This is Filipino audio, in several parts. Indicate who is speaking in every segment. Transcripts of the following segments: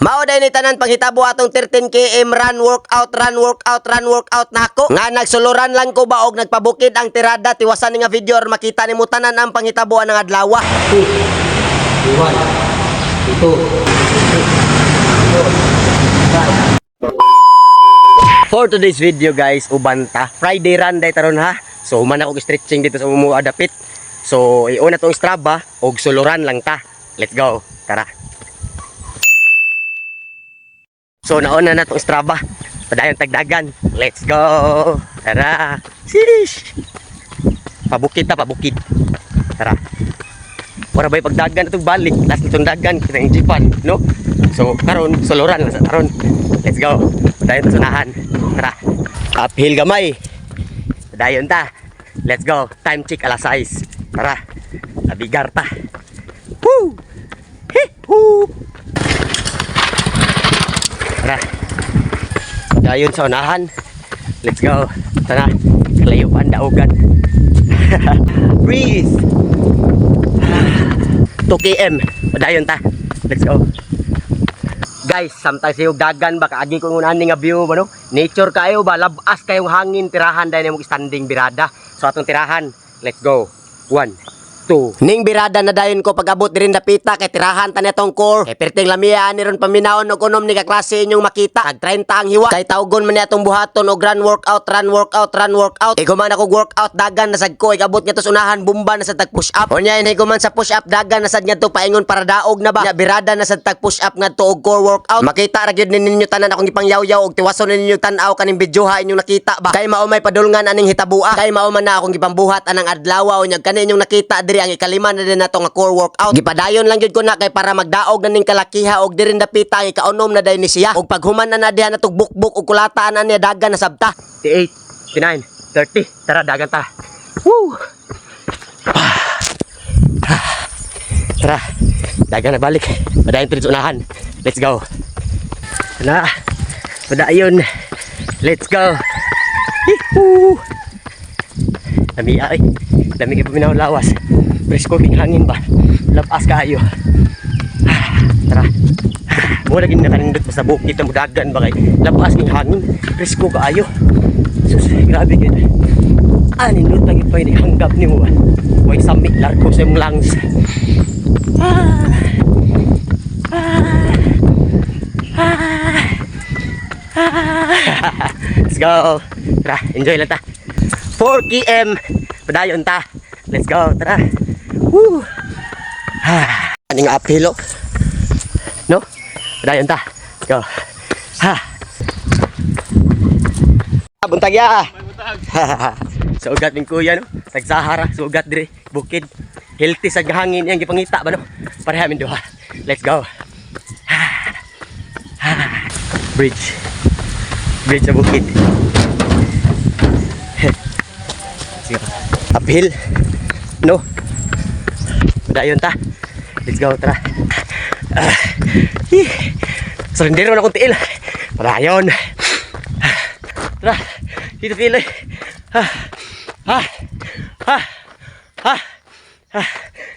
Speaker 1: Mao day ni tanan panghitabo atong 13 km run workout na ako. Nga nagsuluran lang ko ba og nagpabukid ang tirada tiwasan ni nga video or makita nimo tanan ang panghitaboan ng adlaw. 1 2 For today's video guys, ubanta Friday run day taron ha. So human ako stretching dito sa Umuada dapit. So iuna tong Strava og suluran lang ta. Let's go. Tara. So nauna na tong Strava. Padayon tagdagan. Let's go. Tara. Sish. Pabukid ta, pabukid. Tara. Para bay pagdagan itong balik. Last itong dagan kita yung jipan, no? So karon suluran lang sa karon. Let's go. Padayon ta sunahan. Tara. Uphill gamay. Padayon ta. Let's go. Time check alas 6. Tara. Abigar ta. Woo! Hee-hoo! Tara. Dayon sa unahan. Let's go. Tara. Kalayo pa ang daogan. Breathe. 2 km. Dayon ta. Let's go. Guys, sometimes yung dagan ba kaagi ko unahan nga view ba no? Nature kayo ba? Labas kayong hangin tirahan dahil mo standing birada. So atong tirahan. Let's go. 1 2. Ning birada na dayon ko pag-abot dirin dapita kay tirahan ta netong core. Kay perting lamiya ni ron paminaon og unom ni ka klase inyong makita. Tag 30 ang hiwa. Kay tawgon man ni atong buhaton og run workout. Iguman ako workout dagan na sad ko igabot nya to unahan bumba na sa tag push up. Unya ini guman sa push up dagan na sad nya to paingon para daog na ba. Nya birada na sad tag push up ngadto og core workout. Makita ra gyud ninyo tanan akong gipangyaw-yaw og tiwason ninyo tan-aw kaning videoha inyong nakita ba. Kay mao may padulngan aning hitabua. Kay mao man na akong gipambuhat anang adlaw unya kani inyong nakita ang ikalima na din nato nga core workout. Gipadayon lang gyud ko na kay para magdaog na ning kalakiha og diri dapita ang ikaunom na day ni siya. Og paghuman na diha natog bukbuk og kulataan na niya dagan na sabta. 8, 9, 30. Tara dagan ta. Woo! Tara. Dagan na balik. Padayon diri sa unahan. Let's go. Na. Padayon. Let's go. Hee-hoo! Lami ay. Lami kayo paminaw lawas. Presko king hangin ba? Lapas kayo. Tara. Mula gini nakanindot pa sa bukit na mudagan ba kay lapas king hangin. Presko kayo. Sus, grabe gid. Nindot lagi pa ini hanggap ni mo ba? Way sami largo sa imong lungs. Let's go. Tara, enjoy lang ta. 4 km. Padayon ta. Let's go. Tara. Woo. Aning uphill oh. No? Padayon ta. Let's go. Buntag ya. Sugat ning kuya no. Tag-Sahara, sugat dire, bukid. Healthy sa hangin yang gipangita ba no? Pareha min duha. Let's go. Bridge. Bridge sa bukid. Uphill. No. Padayon ta. Let's go, tara. Surrender na akong tiil. Padayon. Tara. Dito tiil eh.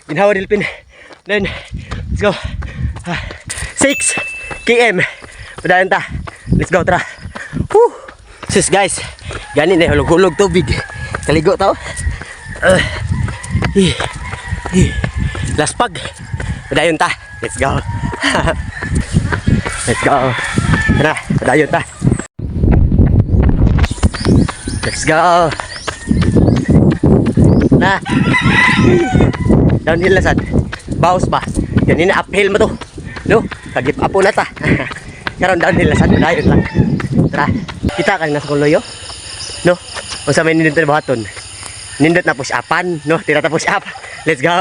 Speaker 1: Ginhawa dilpin. Then, let's go. 6 km. Padayon ta. Let's go, tara. Woo. Sus guys. Gani na hulog-hulog tubig. Kaligo tao. Laspag. Padayon ta. Let's go. Let's go. Tara, padayon ta. Let's go. Na. Downhill na sad. Baus ba? Ganina uphill mo to. No? Kagip apo na ta. Karon downhill na sad. Padayon lang. Tara. Kita ka na sa kuloyo. No? O sa may nindot na buhaton. Nindot na push upan, no? Tira ta push up. Let's go.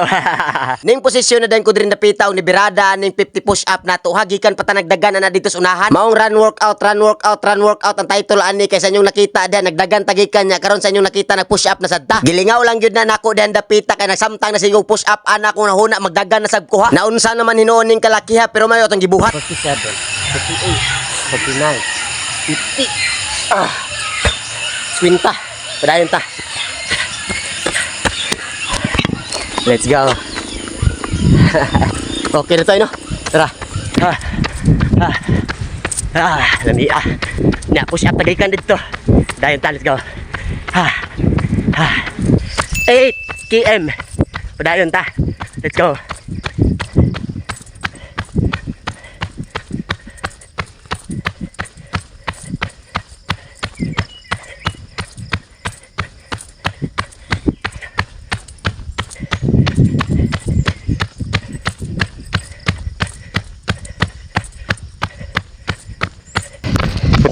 Speaker 1: Ning posisyon na din ko diri napita ni birada ning 50 push up nato hagikan patanagdagan na dito sa unahan. Maong run workout ang title ani kay sa inyong nakita diha nagdagan tagikan nya karon sa inyong nakita nag push up na sadta. Gilingaw lang gyud na nako diha dapita kay nagsamtang na sigong push up ana ko nahuna magdagan na sab kuha. Naunsa naman hinuon ning kalakiha pero mayo tong gibuhat. 47, 48, 49, 50. Swinta. Padayon ta. Let's go. Okay na tayo, no? Tara. Lami na push up tagikan dito. Dayon ta, let's go. 8 km. Padayon ta. Let's go.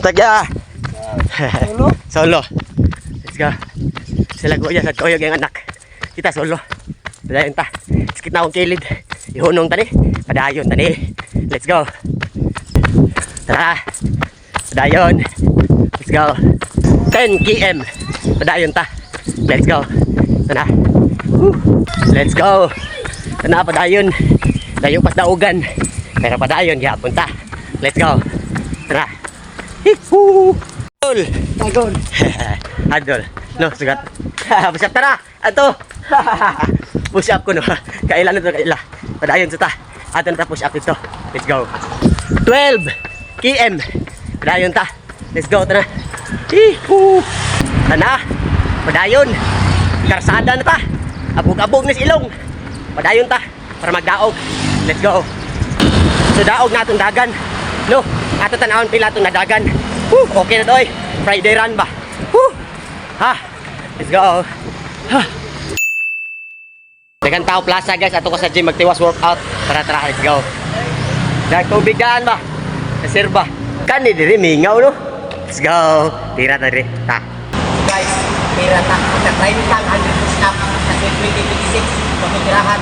Speaker 1: Taga. Solo. Let's go. Sila kuya sa koyo ang anak. Kita solo. Padayon ta. Sakit na akong kilid. Ihunong tani. Padayon tani. Let's go. Tara. Padayon. Let's go. 10 km. Padayon ta. Let's go. Tara. Let's go. Tara padayon. Dayon pas daugan. Pero padayon gyapon ta. Let's go. Tara. Adol. Tagol. Adol. No, sugat. Push up tara. Ato. Push up ko no. Kailan na to kaila. Padayon sa ta. Ato na ta push up dito. Let's go. 12 km. Padayon ta. Let's go tara. Tana. Padayon. Karsada na ta. Abog-abog na si ilong. Padayon ta para magdaog. Let's go. So daog na itong dagan. No, ato tanawon pila itong nadagan. Okay na to eh. Friday run ba? Let's go. Dagan tao plaza guys. Ato ko sa gym magtiwas workout. Tara, let's go. Dag tubig daan ba? Kasir ba? Kani diri mingaw no? Let's go. Tira ta diri. Ta. Guys, tira ta. Sa 30 kang 100 push up kasi 2026 pagtirahan.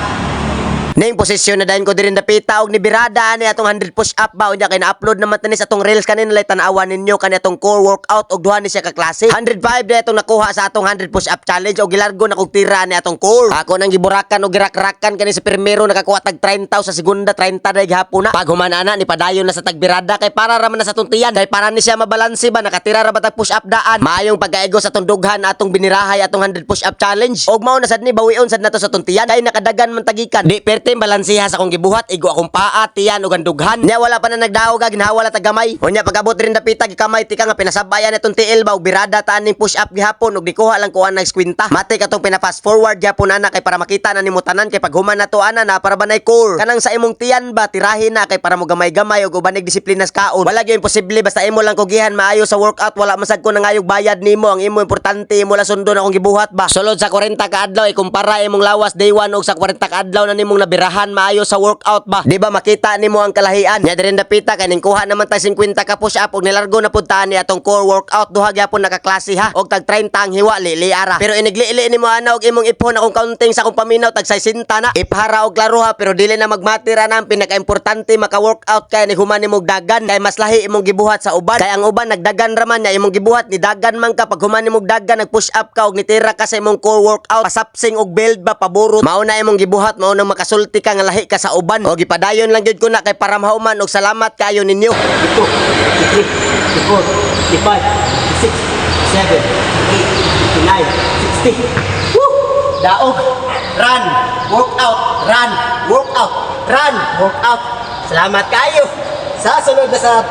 Speaker 1: Ning posisyon na dayon ko diri dapita og ni birada ani atong 100 push up ba unya kay na-upload naman tani sa atong reels kanina lay tan-awan ninyo kani atong core workout og duha ni siya ka klase. 105 na atong nakuha sa atong 100 push up challenge og gilargo na kog tira ni atong core. Ako nang giburakan og girak-rakan kani sa primero nakakuha tag 30 sa segunda 30 day gihapon na. Pag humanana ni padayon na sa tag birada kay para ra man na sa tuntiyan kay para ni siya mabalanse ba nakatira ra ba tag push up daan. Maayong pagkaigo sa atong dughan atong binirahay atong 100 push up challenge. Og mao na sad ni bawion sad nato sa tuntiyan kay nakadagan man tagikan. Di pertim balansiha sa akong gibuhat igo akong paa tiyan ug andughan nya wala pa na nagdaog ginhawala ta gamay unya pagabot rin dapita gikamay tika nga pinasabayan itong tiil ba og birada taan ning push up gihapon ug gikuha lang kuan nag skwinta mati katong pina fast forward gihapon ana kay para makita na nimo tanan kay pag human nato ana na para banay core kanang sa imong tiyan ba tirahin na kay para mo gamay-gamay ug ubanig disiplina sa kaon wala gyud imposible basta imo lang kugihan maayo sa workout wala masag ko nangayog bayad nimo ang imo importante imo la sundon akong gibuhat ba sulod sa 40 ka adlaw ikumpara imong lawas day 1 og sa 40 ka adlaw na nimong nabirahan maayo sa workout ba di ba makita nimo ang kalahian nya diri dapita kay ning kuha naman tag 50 ka push up og nilargo na pud ta ni atong core workout duha gyapon nakaklase ha og tag 30 ang hiwa liara pero inigli-ili nimo ana og imong ipon akong counting sa akong paminaw tag 60 na iphara og klaro ha pero dili na magmatira na ang pinaka-importante maka-workout kay ni human nimo dagan kay mas lahi imong gibuhat sa uban kay ang uban nagdagan ra man nya imong gibuhat ni dagan man ka pag human nimo dagan nag-push up ka og nitira ka sa imong core workout pasapsing og build ba paburot mao na imong gibuhat mao nang makasulti ka nga lahi ka sa uban o gipadayon lang gyud ko na kay para mahuman og salamat kayo ninyo. 2 3 4 5 6 7 8 9 60 daog run workout run workout run workout salamat kayo sa sunod na sa